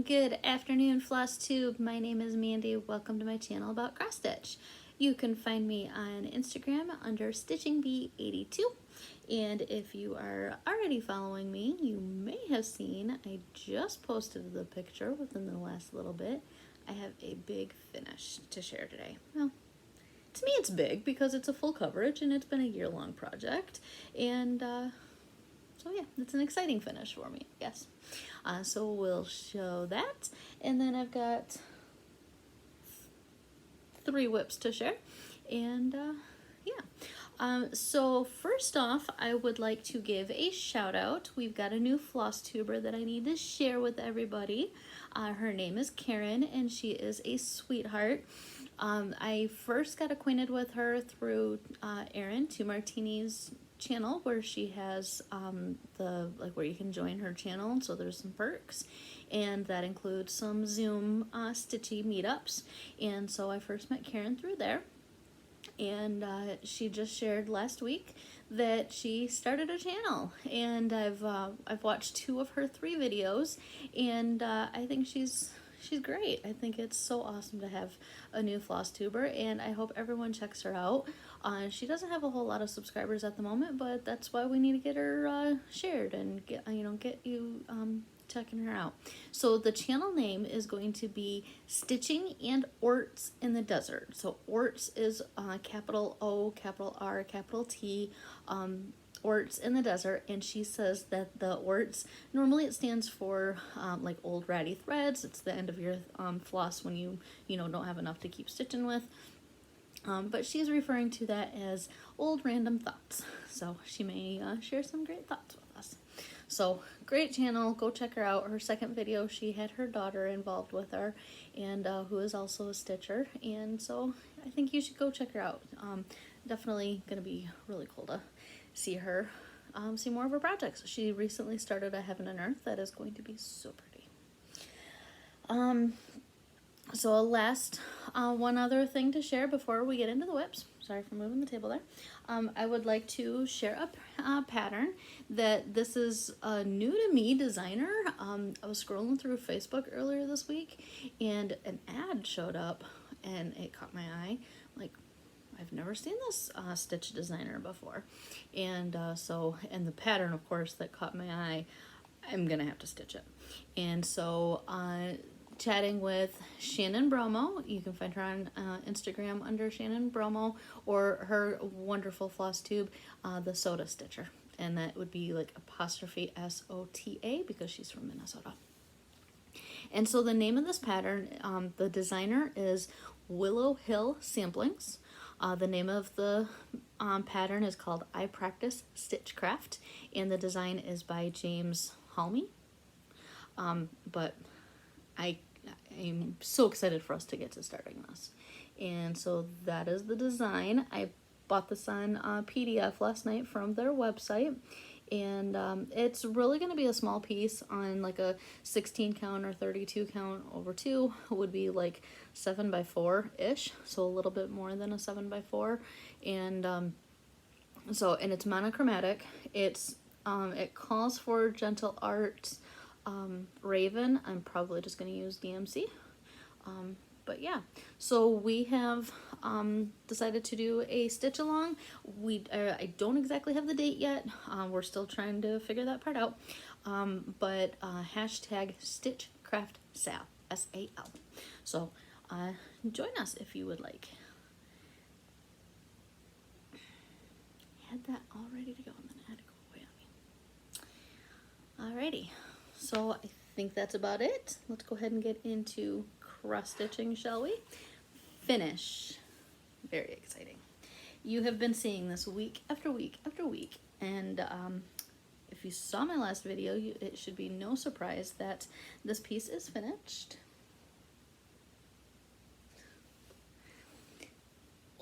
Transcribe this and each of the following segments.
Good afternoon, Flosstube. My name is Mandy. Welcome to my channel about cross stitch. You can find me on Instagram under StitchingBee82. And if you are already following me, you may have seen I just posted the picture within the last little bit. I have a big finish to share today. Well, to me it's big because it's a full coverage and it's been a year-long project. And so yeah, it's an exciting finish for me, yes. So we'll show that. And then I've got 3 whips to share. And yeah. So first off, I would like to give a shout out. We've got a new Flosstuber that I need to share with everybody. Her name is Karen and she is a sweetheart. I first got acquainted with her through Erin Two Martini's channel, where she has where you can join her channel, so there's some perks, and that includes some Zoom stitchy meetups. And so I first met Karen through there, and she just shared last week that she started a channel, and I've watched 2 of her 3 videos, and I think she's great. I think it's so awesome to have a new Flosstuber, and I hope everyone checks her out. She doesn't have a whole lot of subscribers at the moment, but that's why we need to get her shared and get you checking her out. So the channel name is going to be Stitching and Orts in the Desert. So Orts is capital O, capital R, capital T, Orts in the Desert, and she says that the Orts, normally it stands for like old ratty threads. It's the end of your floss when you don't have enough to keep stitching with. But she's referring to that as old random thoughts. So she may share some great thoughts with us. So great channel, go check her out. Her second video, she had her daughter involved with her, and who is also a stitcher. And so I think you should go check her out. Definitely gonna be really cool to see her, see more of her projects. She recently started a Heaven and Earth that is going to be so pretty. So last, one other thing to share before we get into the whips. Sorry for moving the table there. I would like to share a pattern that this is a new to me designer. I was scrolling through Facebook earlier this week and an ad showed up and it caught my eye. Like, I've never seen this stitch designer before. And and the pattern, of course, that caught my eye, I'm gonna have to stitch it. And so chatting with Shannon Bromo. You can find her on Instagram under Shannon Bromo, or her wonderful Flosstube, the Soda Stitcher. And that would be like apostrophe SOTA because she's from Minnesota. And so the name of this pattern, the designer is Willow Hill Samplings. The name of the pattern is called I Practice Stitchcraft, and the design is by James Halmy. But I'm so excited for us to get to starting this. And so that is the design. I bought this on PDF last night from their website. And it's really going to be a small piece on like a 16 count or 32 count over 2 would be like 7x4-ish. So a little bit more than a 7x4. And and it's monochromatic. It calls for Gentle Arts Raven. I'm probably just going to use DMC. But yeah, so we have decided to do a stitch along. I don't exactly have the date yet. We're still trying to figure that part out. But hashtag StitchCraftSal, S-A-L. So join us if you would like. I had that all ready to go and then I had to go away on me. Alrighty. So I think that's about it. Let's go ahead and get into cross stitching, shall we? Finish. Very exciting. You have been seeing this week after week after week, and if you saw my last video, it should be no surprise that this piece is finished.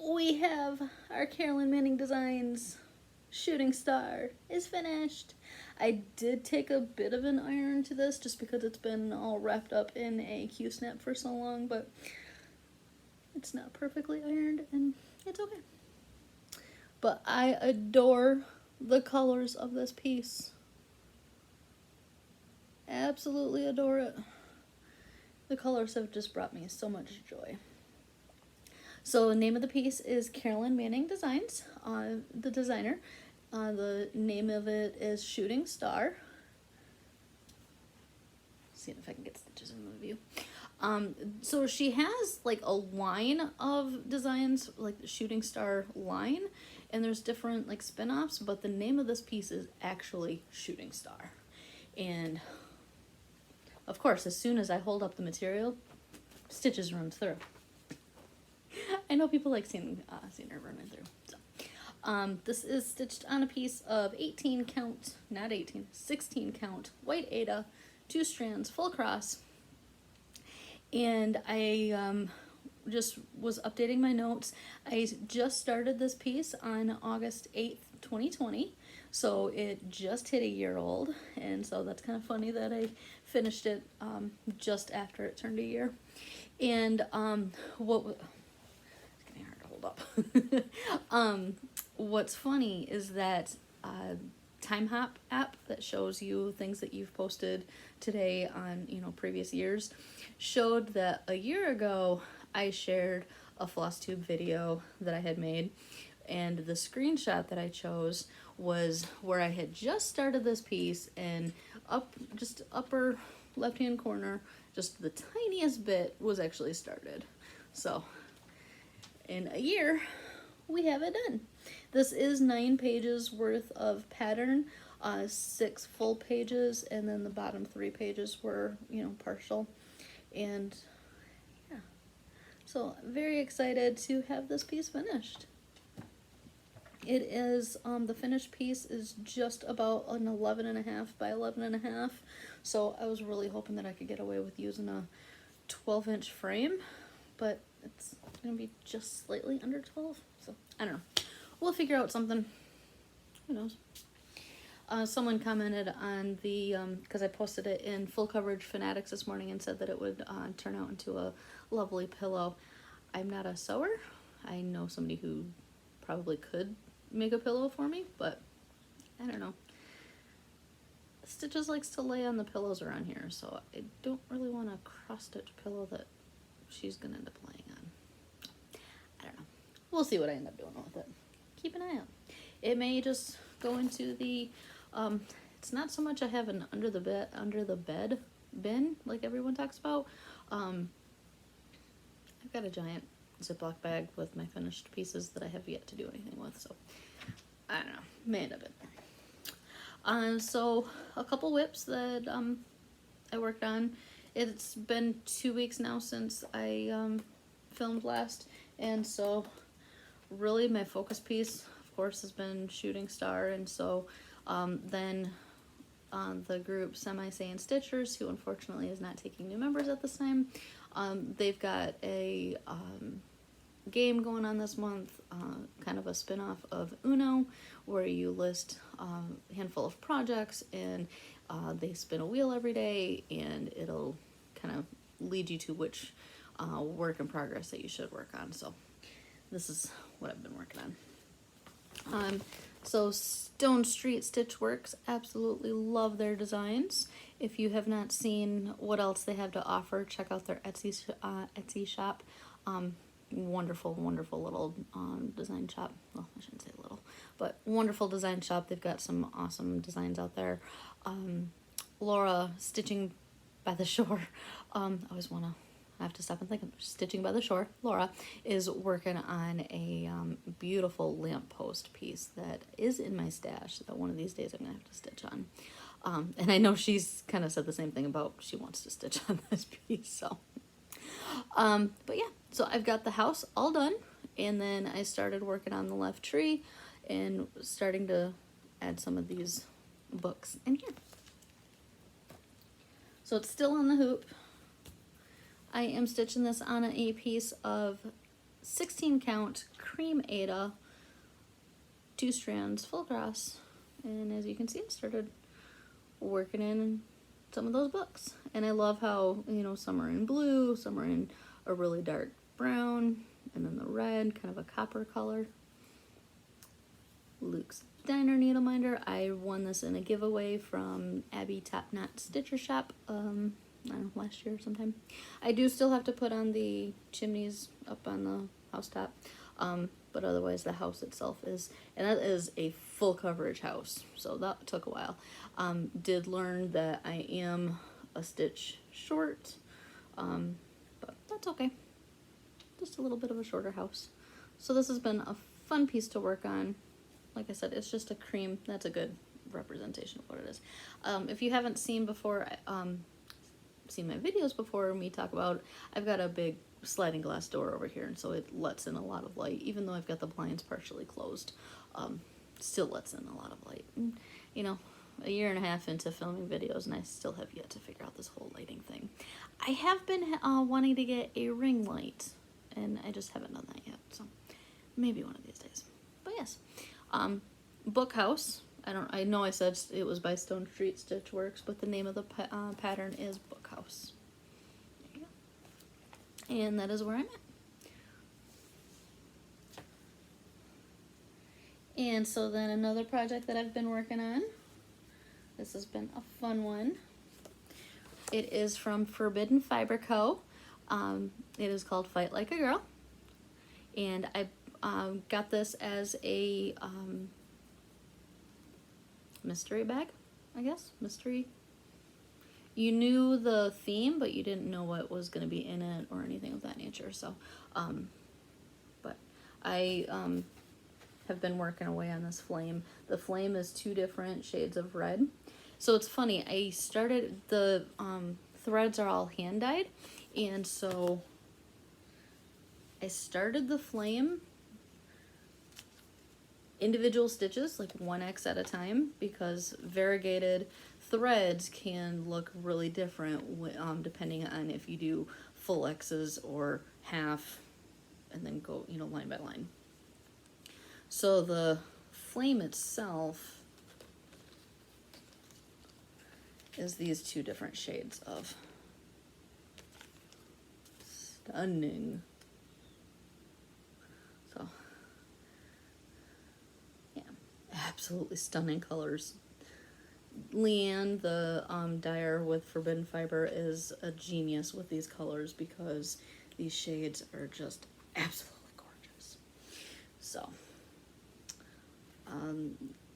We have our Carolyn Manning Designs Shooting Star is finished. I did take a bit of an iron to this just because it's been all wrapped up in a Q-snap for so long, but it's not perfectly ironed and it's okay. But I adore the colors of this piece. Absolutely adore it. The colors have just brought me so much joy. So the name of the piece is Carolyn Manning Designs, the designer. The name of it is Shooting Star. Seeing if I can get stitches in the view. So she has like a line of designs, like the Shooting Star line, and there's different like spin-offs, but the name of this piece is actually Shooting Star. And of course, as soon as I hold up the material, stitches run through. I know people like seeing her running through. So, this is stitched on a piece of 18 count, not 18, 16 count white Aida, 2 strands, full cross. And I just was updating my notes. I just started this piece on August 8th, 2020. So it just hit a year old. And so that's kind of funny that I finished it just after it turned a year. And it's getting hard to hold up. What's funny is that Time Hop app that shows you things that you've posted today on, you know, previous years, showed that a year ago I shared a Flosstube video that I had made, and the screenshot that I chose was where I had just started this piece, and just upper left hand corner, just the tiniest bit was actually started. So in a year we have it done. This is 9 pages worth of pattern, 6 full pages, and then the bottom 3 pages were, you know, partial. And yeah, so very excited to have this piece finished. It is, the finished piece is just about an 11.5 by 11.5. So I was really hoping that I could get away with using a 12-inch frame, but it's gonna be just slightly under 12. So I don't know. We'll figure out something. Who knows? Someone commented on the, because I posted it in Full Coverage Fanatics this morning and said that it would turn out into a lovely pillow. I'm not a sewer. I know somebody who probably could make a pillow for me, but I don't know. Stitches likes to lay on the pillows around here, so I don't really want a cross-stitch pillow that she's gonna end up laying on. I don't know. We'll see what I end up doing with it. Keep an eye out. It may just go into the, it's not so much I have an under the bed bin like everyone talks about. I've got a giant Ziploc bag with my finished pieces that I have yet to do anything with, so I don't know, may end up in there. So a couple whips that I worked on. It's been 2 weeks now since I filmed last, and so really my focus piece, of course, has been Shooting Star. And so then the group Semi-Sane Stitchers, who unfortunately is not taking new members at this time, they've got a game going on this month, kind of a spin-off of Uno, where you list a handful of projects, and they spin a wheel every day, and it'll kind of lead you to which work in progress that you should work on. So this is what I've been working on. So Stone Street Stitch Works, absolutely love their designs. If you have not seen what else they have to offer, check out their Etsy shop. Wonderful, wonderful little design shop. Well, I shouldn't say little, but wonderful design shop. They've got some awesome designs out there. Laura, Stitching by the Shore. I always want to, I have to stop and think of Stitching by the Shore. Laura is working on a beautiful lamppost piece that is in my stash that one of these days I'm going to have to stitch on. And I know she's kind of said the same thing about she wants to stitch on this piece, so. But yeah, so I've got the house all done, and then I started working on the left tree and starting to add some of these books in here. So it's still on the hoop. I am stitching this on a piece of 16 count cream Aida, 2 strands full cross, and as you can see, I started working in some of those books. And I love how, you know, some are in blue, some are in a really dark brown, and then the red, kind of a copper color. Luke's Diner Needle Minder. I won this in a giveaway from Abby Top Knot Stitcher Shop I don't know, last year or sometime. I do still have to put on the chimneys up on the housetop, but otherwise the house itself is, and that is a full coverage house, so that took a while. Did learn that I am a stitch short, but that's okay. Just a little bit of a shorter house. So this has been a fun piece to work on. Like I said, it's just a cream. That's a good representation of what it is. If you haven't seen before, seen my videos before, me talk about, I've got a big sliding glass door over here, and so it lets in a lot of light. Even though I've got the blinds partially closed, still lets in a lot of light. And, you know, a year and a half into filming videos, and I still have yet to figure out this whole lighting thing. I have been wanting to get a ring light, and I just haven't done that yet, so maybe one of these days. But yes, Bookhouse. I know I said it was by Stone Street Stitch Works, but the name of the pattern is Bookhouse. There you go. And that is where I'm at. And so then another project that I've been working on. This has been a fun one. It is from Forbidden Fiber Co. It is called Fight Like a Girl. And I got this as a mystery bag, I guess. Mystery. You knew the theme, but you didn't know what was going to be in it or anything of that nature. So, but I have been working away on this flame. The flame is 2 different shades of red. So it's funny, I started, the threads are all hand dyed, and so I started the flame individual stitches, like 1x at a time, because variegated threads can look really different depending on if you do full X's or half, and then go, you know, line by line. So the flame itself is these 2 different shades of stunning. So yeah, absolutely stunning colors. Leanne, the dyer with Forbidden Fiber, is a genius with these colors because these shades are just absolutely gorgeous. So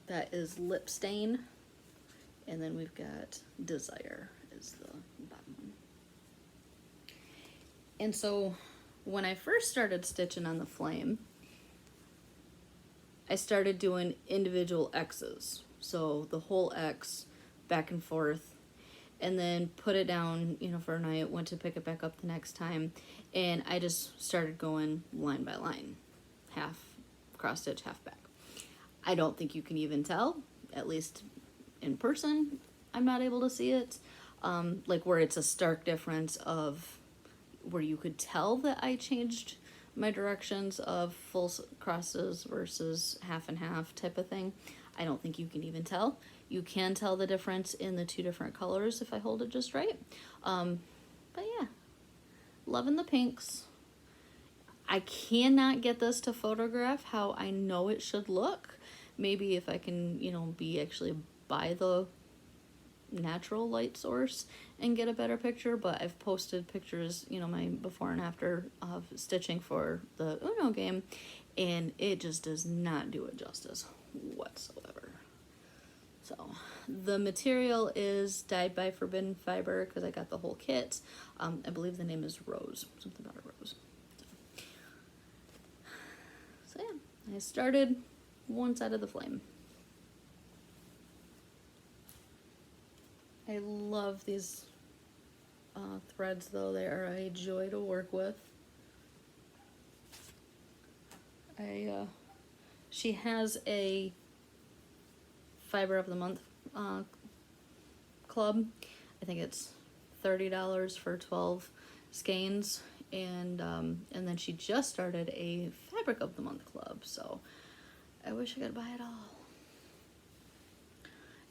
that is Lip Stain, and then we've got Desire is the bottom one. And so when I first started stitching on the flame, I started doing individual X's. So the whole X back and forth, and then put it down, you know, for a night, went to pick it back up the next time, and I just started going line by line, half cross stitch, half back. I don't think you can even tell, at least in person, I'm not able to see it, like where it's a stark difference of where you could tell that I changed my directions of full crosses versus half and half type of thing. I don't think you can even tell. You can tell the difference in the 2 different colors if I hold it just right. But yeah, loving the pinks. I cannot get this to photograph how I know it should look. Maybe if I can, you know, be actually by the natural light source and get a better picture, but I've posted pictures, you know, my before and after of stitching for the Uno game, and it just does not do it justice whatsoever. So the material is dyed by Forbidden Fiber because I got the whole kit. I believe the name is Rose, something about a rose. So yeah, I started one side of the flame. I love these threads though. They are a joy to work with. She has a Fiber of the Month club. I think it's $30 for 12 skeins, and then she just started a Fabric of the Month club, so I wish I could buy it all.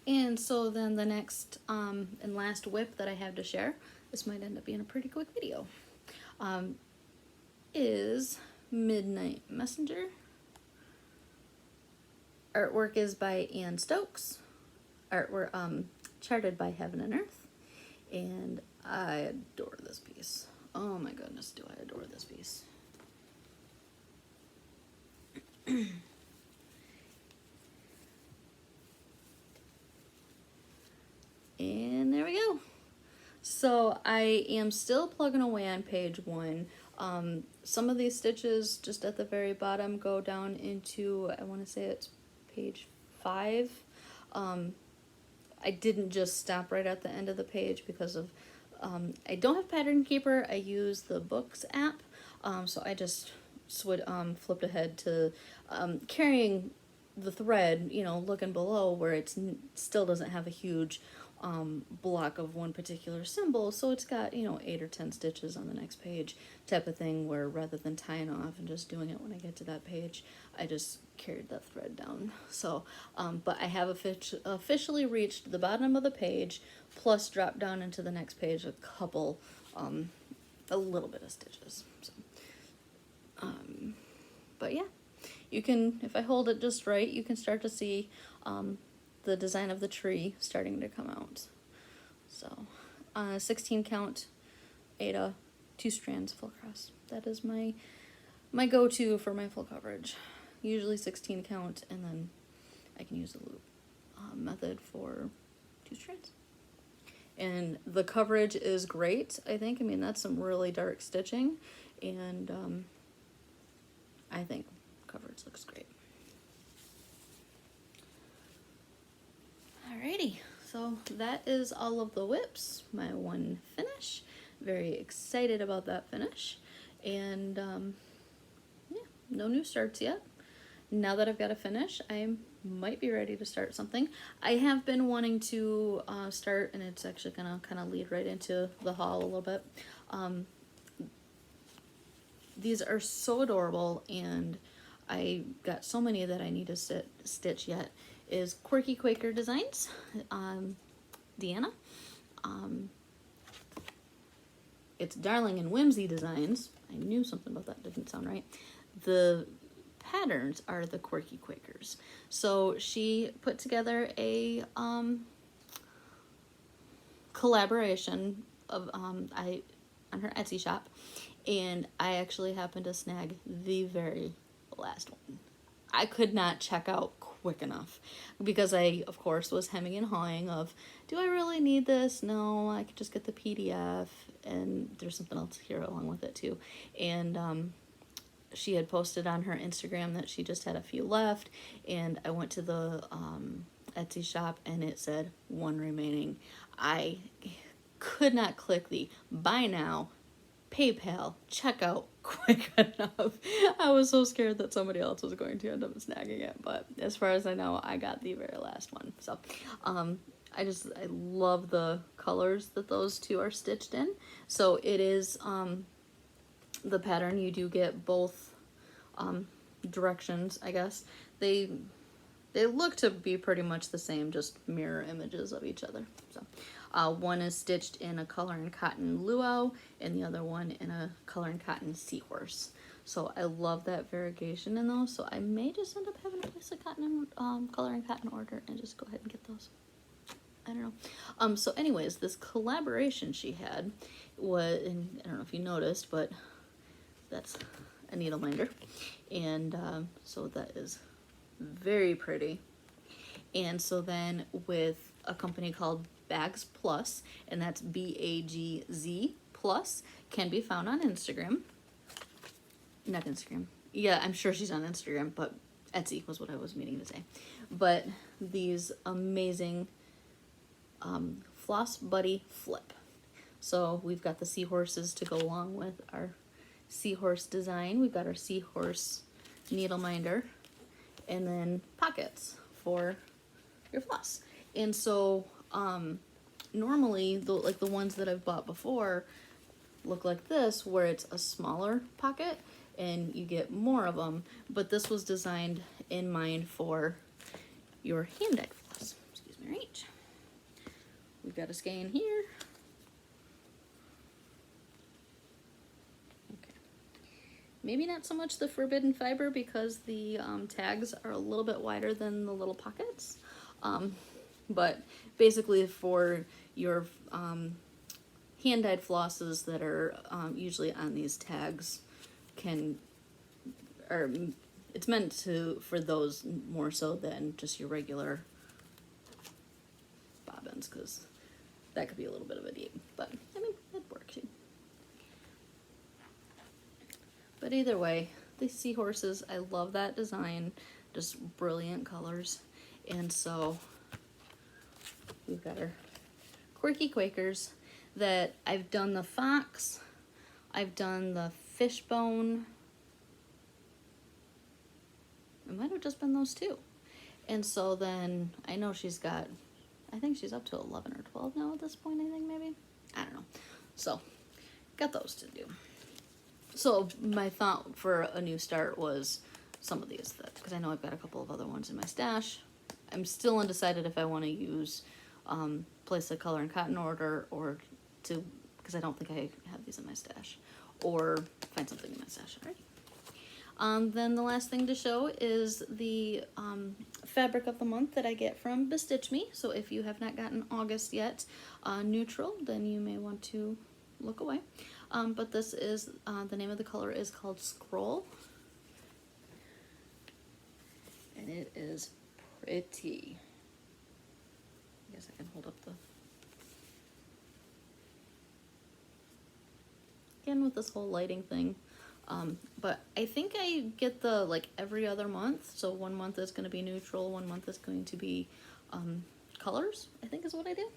And so then the next and last whip that I have to share, this might end up being a pretty quick video, is Midnight Messenger. Artwork is by Stokes. Artwork charted by Heaven and Earth, and I adore this piece. Oh my goodness, do I adore this piece. And there we go. So I am still plugging away on page 1. Some of these stitches just at the very bottom go down into, I want to say it's page 5. I didn't just stop right at the end of the page because of, I don't have Pattern Keeper. I use the Books app. So I just flipped ahead to carrying the thread, you know, looking below where it still doesn't have a huge block of one particular symbol, so it's got, you know, 8 or 10 stitches on the next page type of thing, where rather than tying off and just doing it when I get to that page, I just carried that thread down. So but I have officially reached the bottom of the page, plus dropped down into the next page a little bit of stitches. So but yeah, you can, if I hold it just right, you can start to see the design of the tree starting to come out. So 16 count Ada, 2 strands full cross. That is my go-to for my full coverage. Usually 16 count, and then I can use the loop method for 2 strands. And the coverage is great, I think. I mean, that's some really dark stitching, and I think coverage looks great. Alrighty, so that is all of the whips, my one finish. Very excited about that finish. And yeah, no new starts yet. Now that I've got a finish, I might be ready to start something. I have been wanting to start, and it's actually gonna kind of lead right into the haul a little bit. These are so adorable, and I got so many that I need to stitch yet. Is Quirky Quaker Designs, Deanna. It's Darling and Whimsy Designs. I knew something about that didn't sound right. The patterns are the Quirky Quakers. So she put together a collaboration of on her Etsy shop, and I actually happened to snag the very last one. I could not check out quick enough because I, of course, was hemming and hawing of, do I really need this? No, I could just get the PDF, and there's something else here along with it too. And she had posted on her Instagram that she just had a few left, and I went to the Etsy shop and it said 1 remaining. I could not click the buy now, PayPal, checkout quick enough. I was so scared that somebody else was going to end up snagging it, but as far as I know, I got the very last one. So I love the colors that those two are stitched in. So it is the pattern, you do get both directions, I guess. They look to be pretty much the same, just mirror images of each other. So one is stitched in a color and cotton luau, and the other one in a color and cotton seahorse. So I love that variegation in those. So I may just end up having to place a color and cotton order and just go ahead and get those. I don't know. So anyways, this collaboration she had was, and I don't know if you noticed, but that's a needle minder, and so that is very pretty. And so then with a company called Bags Plus, and that's BAGZ Plus, can be found on Instagram. Not Instagram. Yeah, I'm sure she's on Instagram, but Etsy was what I was meaning to say. But these amazing Floss Buddy Flip. So we've got the seahorses to go along with our seahorse design. We've got our seahorse needle minder, and then pockets for your floss. And so normally the ones that I've bought before look like this, where it's a smaller pocket and you get more of them, but this was designed in mind for your hand dyed floss. Excuse me, right? We've got a skein here. Maybe not so much the forbidden fiber because the tags are a little bit wider than the little pockets. But basically for your hand-dyed flosses that are usually on these tags it's meant for those more so than just your regular bobbins, because that could be a little bit of a deep, but I mean, it works. But either way, these seahorses, I love that design, just brilliant colors. And so we've got our Quirky Quakers that I've done the fox, I've done the fishbone. It might have just been those two. And so then I know she's got, I think she's up to 11 or 12 now at this point, I think maybe. I don't know. So got those to do. So my thought for a new start was some of these, because I know I've got a couple of other ones in my stash. I'm still undecided if I want to use place the color and cotton order because I don't think I have these in my stash, or find something in my stash already. Then the last thing to show is the fabric of the month that I get from Bestitch Me. So if you have not gotten August yet, neutral, then you may want to look away. But this is, the name of the color is called Scroll. And it is pretty. I guess I can hold up again with this whole lighting thing. But I think I get the every other month. So one month is going to be neutral, one month is going to be colors, I think is what I do.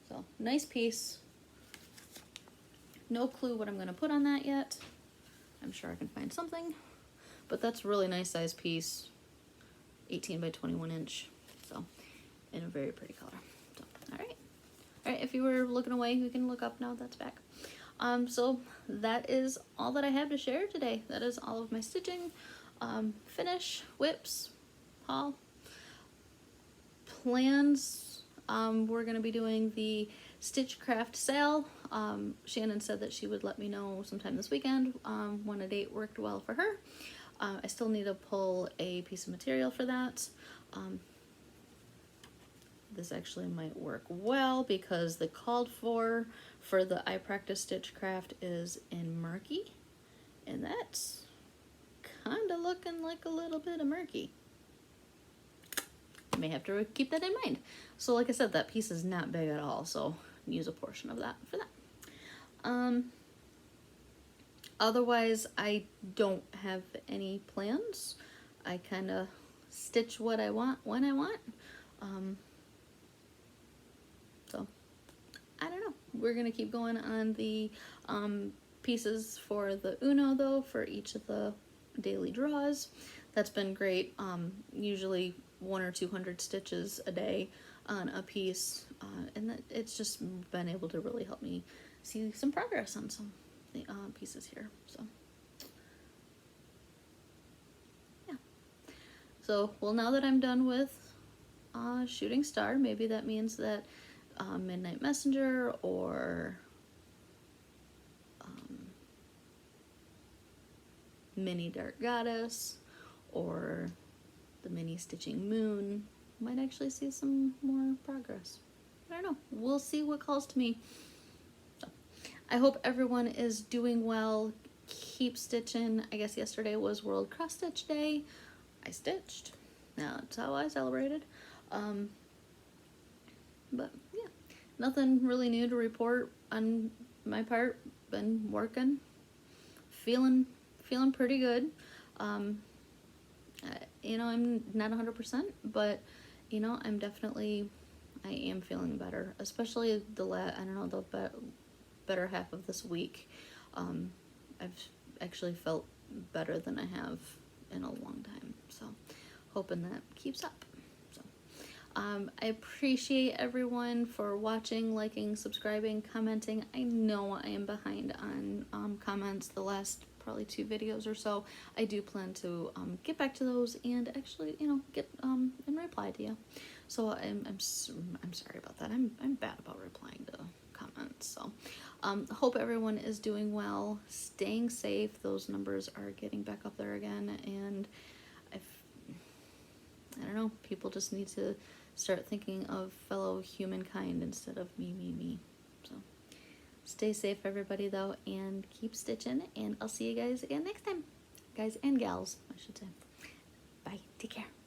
So nice piece. No clue what I'm going to put on that yet. I'm sure I can find something. But that's a really nice size piece. 18 by 21 inch. So, in a very pretty color. So, alright. Alright, if you were looking away, you can look up now. That's back. So, that is all that I have to share today. That is all of my stitching, finish, whips, haul, plans. We're going to be doing the Stitchcraft sale. Shannon said that she would let me know sometime this weekend when a date worked well for her. I still need to pull a piece of material for that. This actually might work well because the called for the I Practice Stitchcraft is in murky, and that's kind of looking like a little bit of murky. May have to keep that in mind. So like I said, that piece is not big at all, so use a portion of that for that. Otherwise, I don't have any plans. I kind of stitch what I want when I want. So I don't know. We're gonna keep going on the pieces for the Uno though, for each of the daily draws. That's been great. Usually 100 or 200 stitches a day on a piece, and it's just been able to really help me see some progress on some pieces here. So yeah. So well, now that I'm done with Shooting Star, maybe that means that Midnight Messenger or Mini Dark Goddess or the Mini Stitching Moon might actually see some more progress. I don't know. We'll see what calls to me. So, I hope everyone is doing well. Keep stitching. I guess yesterday was World Cross Stitch Day. I stitched. Now that's how I celebrated. But yeah, nothing really new to report on my part. Been working, feeling pretty good. You know, I'm not 100%, but you know, I am feeling better, especially the better half of this week. I've actually felt better than I have in a long time, so hoping that keeps up. So I appreciate everyone for watching, liking, subscribing, commenting. I know I am behind on comments the last probably 2 videos or so. I do plan to get back to those and actually, you know, get and reply to you. So I'm sorry about that. I'm bad about replying to comments. So hope everyone is doing well, staying safe. Those numbers are getting back up there again, and I don't know, people just need to start thinking of fellow humankind instead of me. Stay safe, everybody, though, and keep stitching. And I'll see you guys again next time. Guys and gals, I should say. Bye. Take care.